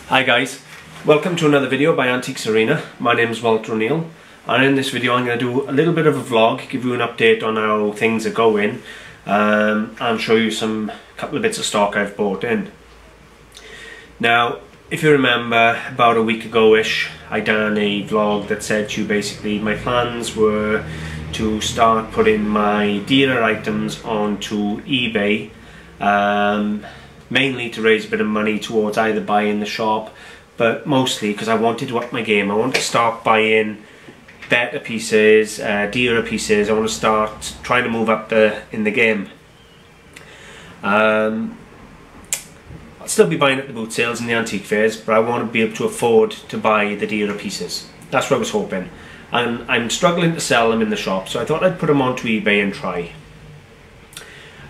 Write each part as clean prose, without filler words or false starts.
Hi guys, welcome to another video by AntiquesArena. My name is Walter O'Neill, and in this video I'm going to do a little bit of a vlog, give you an update on how things are going, and show you some couple of bits of stock I've bought in. Now, if you remember, about a week ago-ish, I done a vlog that said to you basically my plans were to start putting my dealer items onto eBay, mainly to raise a bit of money towards either buying the shop, but mostly because I wanted to up my game. I want to start buying better pieces, dearer pieces. I want to start trying to move up in the game. I'll still be buying at the boot sales and the antique fairs, but I want to be able to afford to buy the dearer pieces. That's what I was hoping. And I'm struggling to sell them in the shop, so I thought I'd put them onto eBay and try.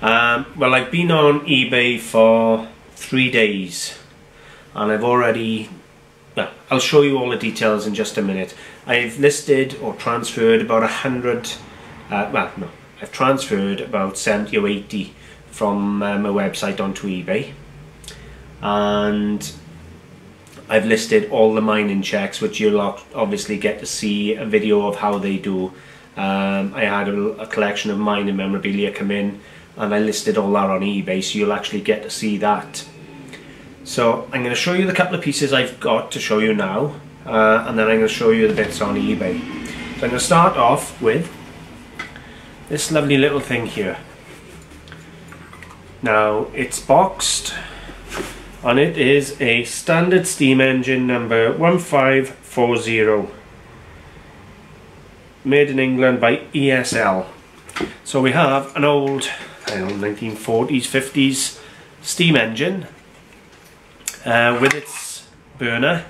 Well, I've been on eBay for 3 days, and I've already, well, I'll show you all the details in just a minute. I've listed or transferred about 100, I've transferred about 70 or 80 from my website onto eBay, and I've listed all the mining checks, which you'll obviously get to see a video of how they do. I had a collection of mining memorabilia come in, and I listed all that on eBay, so you'll actually get to see that. So I'm going to show you the couple of pieces I've got to show you now, and then I'm going to show you the bits on eBay. So I'm going to start off with this lovely little thing here. Now, it's boxed, and it is a standard steam engine number 1540, made in England by ESL. So we have an old, I don't know, 1940s, 50s steam engine with its burner,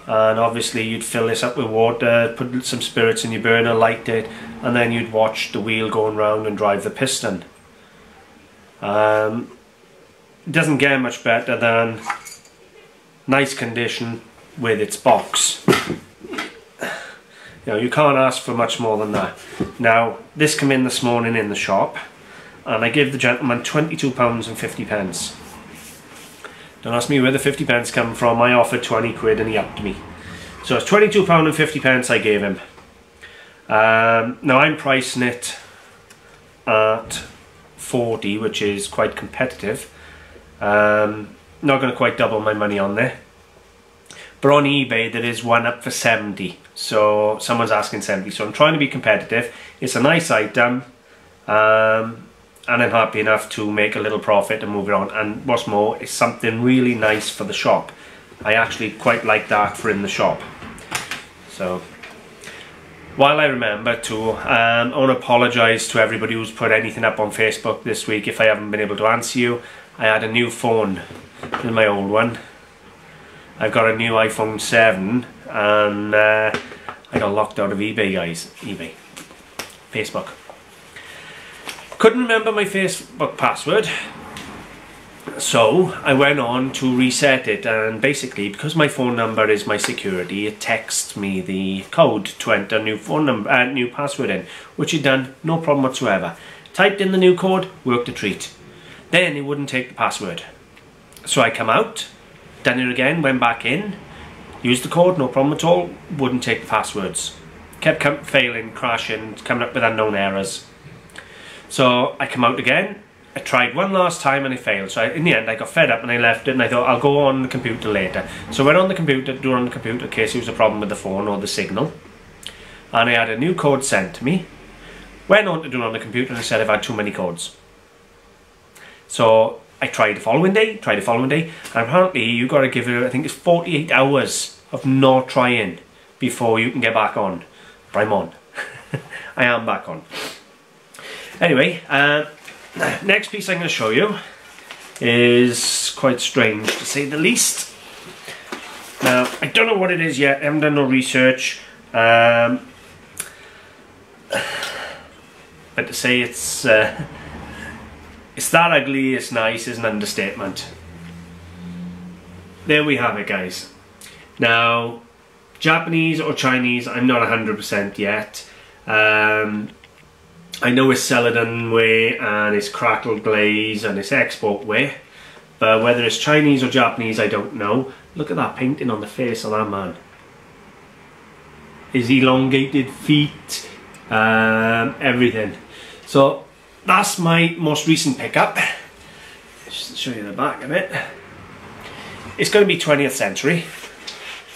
and obviously you'd fill this up with water, put some spirits in your burner, light it, and then you'd watch the wheel going round and drive the piston. It doesn't get much better than nice condition with its box. You know, you can't ask for much more than that. Now, this came in this morning in the shop, and I gave the gentleman £22.50. Don't ask me where the 50 pence come from. I offered 20 quid and he upped me. So it's £22.50 I gave him. Now I'm pricing it at 40, which is quite competitive. Not going to quite double my money on there. But on eBay there is one up for 70, so someone's asking 70, so I'm trying to be competitive. It's a nice item, and I'm happy enough to make a little profit and move it on. And what's more, it's something really nice for the shop. I actually quite like that for in the shop. So, while I remember to, I want to apologise to everybody who's put anything up on Facebook this week if I haven't been able to answer you. I had a new phone in my old one. I've got a new iPhone 7, and I got locked out of eBay, guys. Facebook. Couldn't remember my Facebook password, so I went on to reset it, and basically, because my phone number is my security, it texts me the code to enter new phone number, new password in, which it done, no problem whatsoever. Typed in the new code, worked a treat. Then it wouldn't take the password. So I come out, done it again, went back in, used the code, no problem at all, wouldn't take the passwords. Kept failing, crashing, coming up with unknown errors. So I come out again, I tried one last time and it failed. So in the end I got fed up and I left it, and I thought I'll go on the computer later. So I went on the computer, do it on the computer in case it was a problem with the phone or the signal. And I had a new code sent to me. Went on to do it on the computer and I said I've had too many codes. So I tried the following day, and apparently you got to give it, I think it's 48 hours of not trying before you can get back on. But I'm on. I am back on. Anyway, next piece I'm going to show you is quite strange, to say the least. Now, I don't know what it is yet, I haven't done no research, but to say it's that ugly, it's nice, is an understatement. There we have it, guys. Now, Japanese or Chinese, I'm not 100% yet. I know it's celadon way and it's crackled glaze and it's export way, whether it's Chinese or Japanese, I don't know. Look at that painting on the face of that man. His elongated feet, everything. So that's my most recent pickup. Just to show you the back of it. It's going to be 20th century.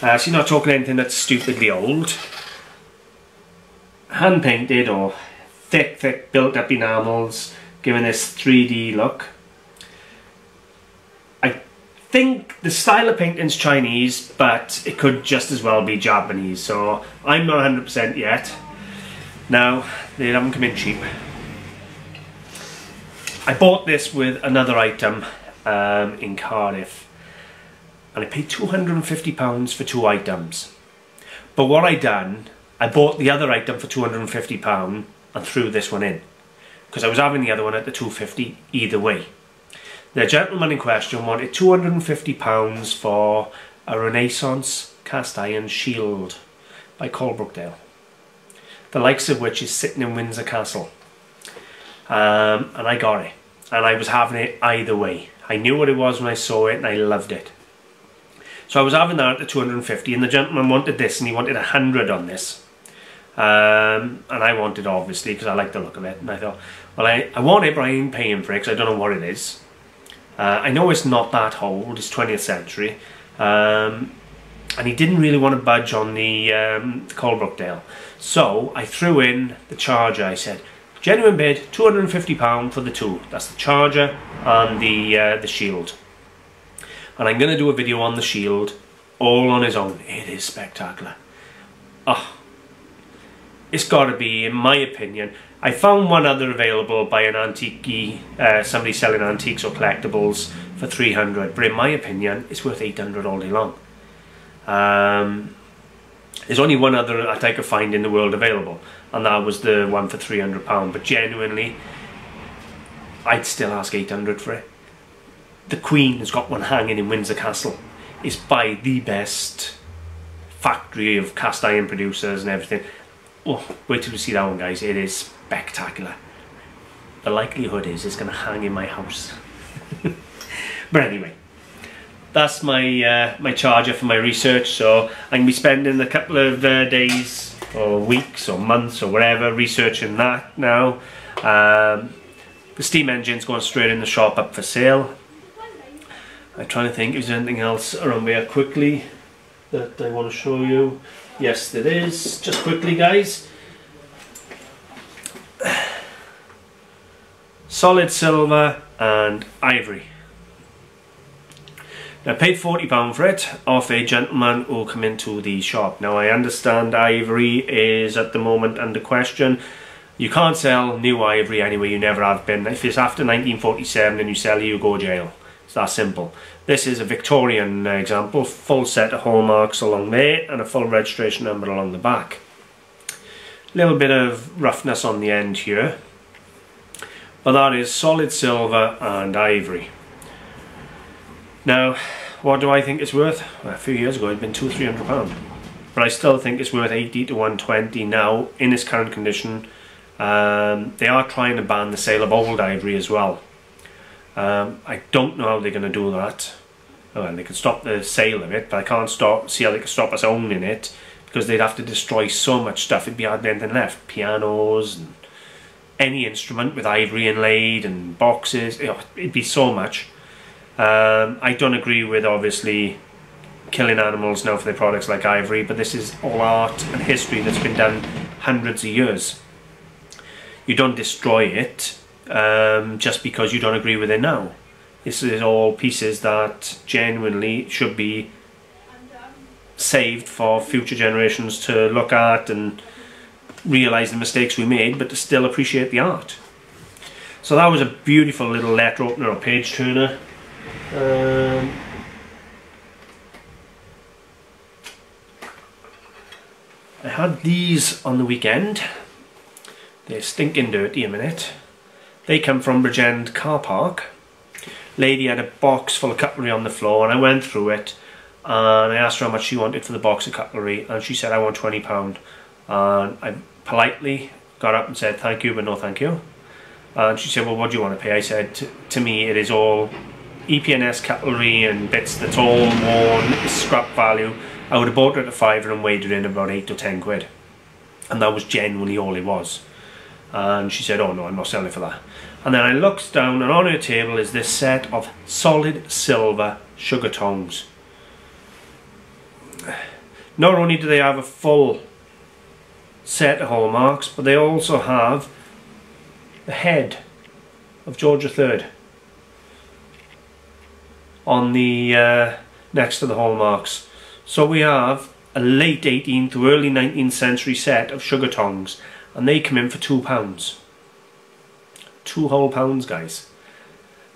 So you're not talking anything that's stupidly old. Hand painted or thick built up enamels, giving this 3D look. I think the style of painting's Chinese, but it could just as well be Japanese, so I'm not 100% yet. Now, they haven't come in cheap. I bought this with another item in Cardiff, and I paid £250 for 2 items. But what I done, I bought the other item for £250 and threw this one in, because I was having the other one at the £250 either way. The gentleman in question wanted £250 for a Renaissance cast iron shield by Collectables, the likes of which is sitting in Windsor Castle. And I got it, and I was having it either way. I knew what it was when I saw it, and I loved it. So I was having that at the 250, and the gentleman wanted this, and he wanted 100 on this. And I wanted, obviously, because I like the look of it, and I thought, well, I want it, but I ain't paying for it, because I don't know what it is. I know it's not that old, it's 20th century, and he didn't really want to budge on the Collectables. So I threw in the charger. I said, genuine bid, £250 for the 2. That's the charger and the shield. And I'm going to do a video on the shield, all on its own. It is spectacular. Oh, it's got to be, in my opinion. I found one other available by an antique, somebody selling antiques or collectibles for 300, but in my opinion, it's worth 800 all day long. There's only one other that I could find in the world available, and that was the one for £300. But genuinely, I'd still ask 800 for it. The Queen has got one hanging in Windsor Castle. It's by the best factory of cast iron producers and everything. Oh, wait till you see that one, guys. It is spectacular. The likelihood is it's going to hang in my house. But anyway, that's my my charger for my research. So I'm going to be spending a couple of days or weeks or months or whatever researching that now. The steam engine's going straight in the shop up for sale. I'm trying to think if there's anything else around here quickly that I want to show you. Yes, there is. Just quickly, guys. Solid silver and ivory. Now, I paid £40 for it off a gentleman who come into the shop. Now, I understand ivory is at the moment under question. You can't sell new ivory anyway, you never have been. If it's after 1947 and you sell it, you go jail. It's that simple. This is a Victorian example, full set of hallmarks along there and a full registration number along the back. Little bit of roughness on the end here, but that is solid silver and ivory. Now, what do I think it's worth? Well, a few years ago it'd been £200–300, but I still think it's worth 80 to 120 now in its current condition. They are trying to ban the sale of old ivory as well. I don't know how they're going to do that. Well, they can stop the sale of it, but I can't see how they can stop us owning it, because they'd have to destroy so much stuff. It'd be hardly anything left. Pianos and any instrument with ivory inlaid and boxes. It'd be so much. I don't agree with obviously killing animals now for their products like ivory, but this is all art and history that's been done hundreds of years. You don't destroy it just because you don't agree with it now. This is all pieces that genuinely should be saved for future generations to look at and realise the mistakes we made, but to still appreciate the art. So that was a beautiful little letter opener or page turner. I had these on the weekend. They're stinking dirty a minute. They come from Bridgend car park. Lady had a box full of cutlery on the floor, and I went through it and I asked her how much she wanted for the box of cutlery, and she said I want £20, and I politely got up and said thank you but no thank you. And she said, well, what do you want to pay? I said, to me it is all EPNS cutlery and bits that's all worn, scrap value, I would have bought it at a fiver and weighed it in about 8 or 10 quid. And that was genuinely all it was. And she said, oh no, I'm not selling it for that. And then I looked down, and on her table is this set of solid silver sugar tongs. Not only do they have a full set of hallmarks, but they also have the head of George III on the next to the hallmarks. So we have a late 18th to early 19th century set of sugar tongs, and they come in for £2. 2 whole pounds, guys.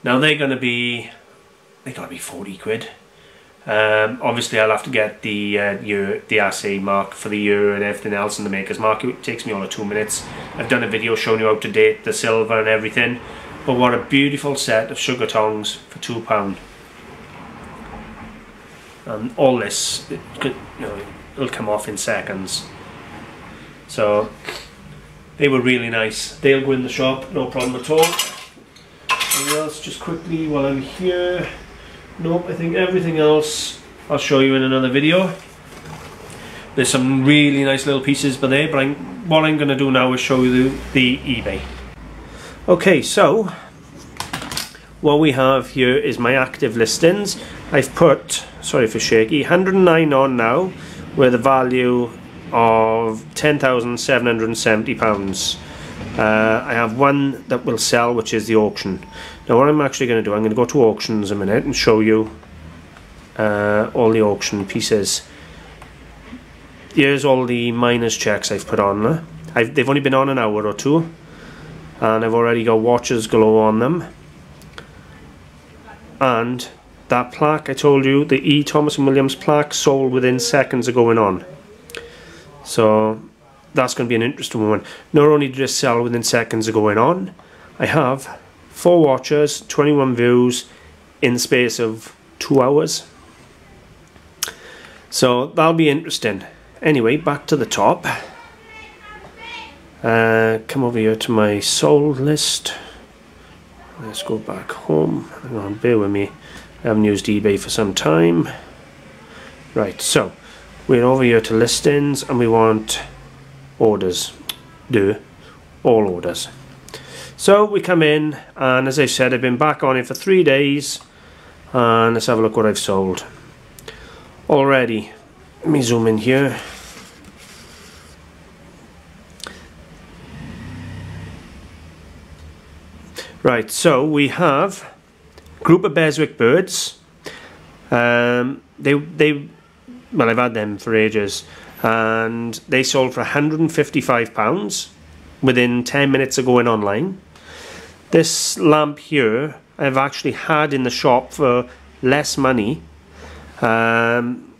Now they're gonna be 40 quid. Obviously I'll have to get the assay mark for the year and everything else in the maker's mark. It takes me all of 2 minutes. I've done a video showing you how to date the silver and everything. But what a beautiful set of sugar tongs for £2. And all this, it'll come off in seconds. So they were really nice. They'll go in the shop, no problem at all. Anything else, just quickly while I'm here? Nope, I think everything else I'll show you in another video. There's some really nice little pieces by there, but what I'm going to do now is show you the eBay. Okay, so what we have here is my active listings. I've put, sorry for shaky, 109 on now with a value of £10,770. I have one that will sell, which is the auction. Now what I'm actually going to do, I'm going to go to auctions a minute and show you all the auction pieces. Here's all the miners checks I've put on. They've only been on an hour or two, and I've already got watches galore on them. And that plaque I told you, the E. Thomas and Williams plaque, sold within seconds of going on. So that's going to be an interesting one. Not only did it sell within seconds of going on, I have 4 watches, 21 views in the space of 2 hours. So that'll be interesting. Anyway, back to the top. Come over here to my sold list. Let's go back home. Hang on, bear with me. I haven't used eBay for some time. Right, so we're over here to listings and we want orders. All orders. So we come in, and as I said, I've been back on it for 3 days, and let's have a look what I've sold already. Let me zoom in here. Right, so we have a group of Beswick birds. Well, I've had them for ages, and they sold for £155 within 10 minutes of going online. This lamp here I've actually had in the shop for less money, same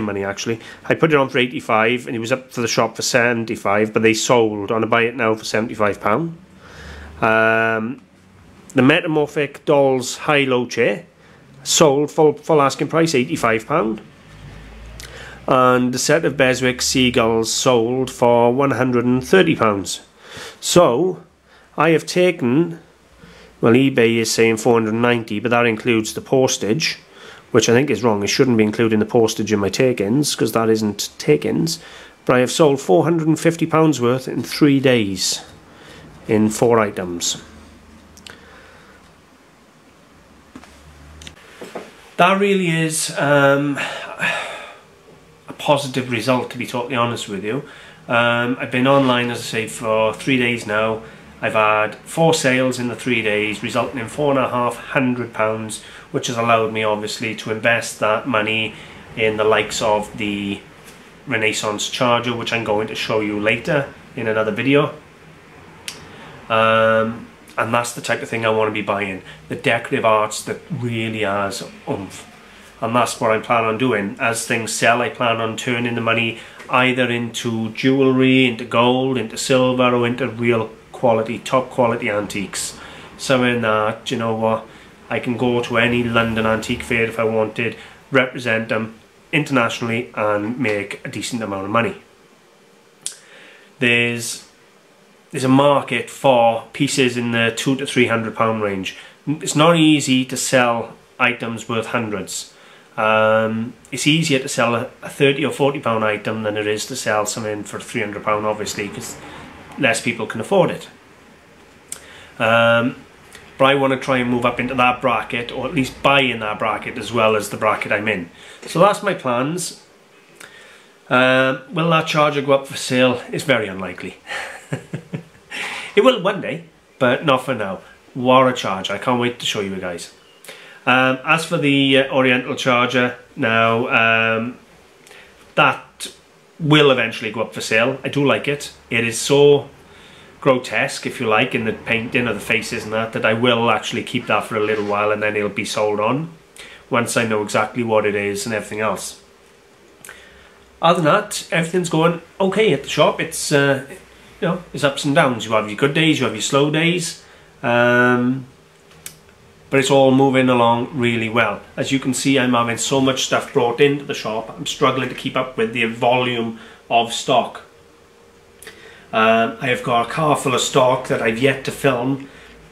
money actually. I put it on for 85 and it was up for the shop for 75, but they sold on a buy it now for £75. The Metamorphic Dolls high-low chair sold full asking price, £85. And the set of Beswick Seagulls sold for £130. So I have taken, well, eBay is saying 490, but that includes the postage, which I think is wrong. It shouldn't be including the postage in my take-ins, because that isn't take-ins. But I have sold £450 worth in 3 days in 4 items. That really is a positive result, to be totally honest with you. I've been online, as I say, for 3 days now. I've had 4 sales in the 3 days, resulting in £450, which has allowed me obviously to invest that money in the likes of the Renaissance charger, which I'm going to show you later in another video. And that's the type of thing I want to be buying, the decorative arts that really has oomph. And that's what I plan on doing. As things sell, I plan on turning the money either into jewellery, into gold, into silver, or into real quality, top quality antiques. Something that, you know what, I can go to any London antique fair if I wanted, represent them internationally and make a decent amount of money. There's a market for pieces in the £200 to £300 range. it's not easy to sell items worth hundreds. It's easier to sell a £30 or £40 item than it is to sell something for £300, obviously, because less people can afford it. But I want to try and move up into that bracket, or at least buy in that bracket as well as the bracket I'm in. So that's my plans. Will that charger go up for sale? It's very unlikely. It will one day, but not for now. What a charger. I can't wait to show you guys. As for the Oriental charger, now that will eventually go up for sale. I do like it. It is so grotesque, if you like, in the painting of the faces and that I will actually keep that for a little while, and then it'll be sold on once I know exactly what it is and everything else. Other than that, everything's going okay at the shop. It's you know, it's ups and downs. You have your good days, you have your slow days, but it's all moving along really well. As you can see, I'm having so much stuff brought into the shop. I'm struggling to keep up with the volume of stock. I have got a car full of stock that I've yet to film.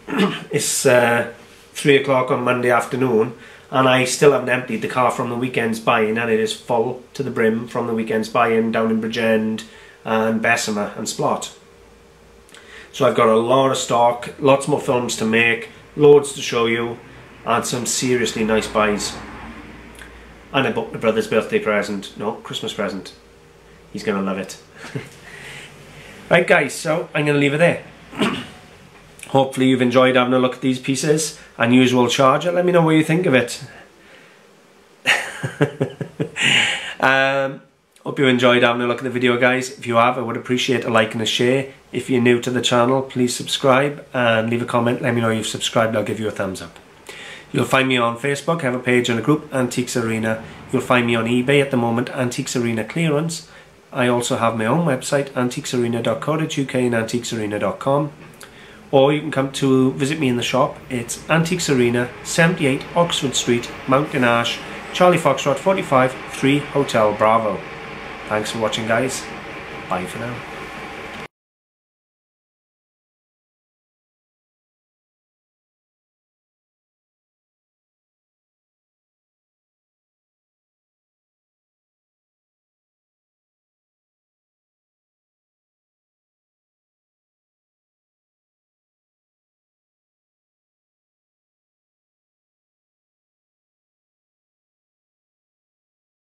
It's 3 o'clock on Monday afternoon, and I still haven't emptied the car from the weekend's buy-in, and it is full to the brim from the weekend's buy-in down in Bridgend and Bessemer and Splot. So I've got a lot of stock, lots more films to make, loads to show you, and some seriously nice buys. And I bought my brother's birthday present, no, Christmas present. He's going to love it. Right guys, so I'm going to leave it there. Hopefully you've enjoyed having a look at these pieces. Unusual charger, let me know what you think of it. Hope you enjoyed having a look at the video, guys. If you have, I would appreciate a like and a share. If you're new to the channel, please subscribe and leave a comment. Let me know you've subscribed, I'll give you a thumbs up. You'll find me on Facebook, I have a page and a group, Antiques Arena. You'll find me on eBay at the moment, Antiques Arena Clearance. I also have my own website, antiquesarena.co.uk and antiquesarena.com. Or you can come to visit me in the shop. It's Antiques Arena, 78 Oxford Street, Mountain Ash, Charlie Foxtrot 45, 3 Hotel Bravo. Thanks for watching, guys. Bye for now.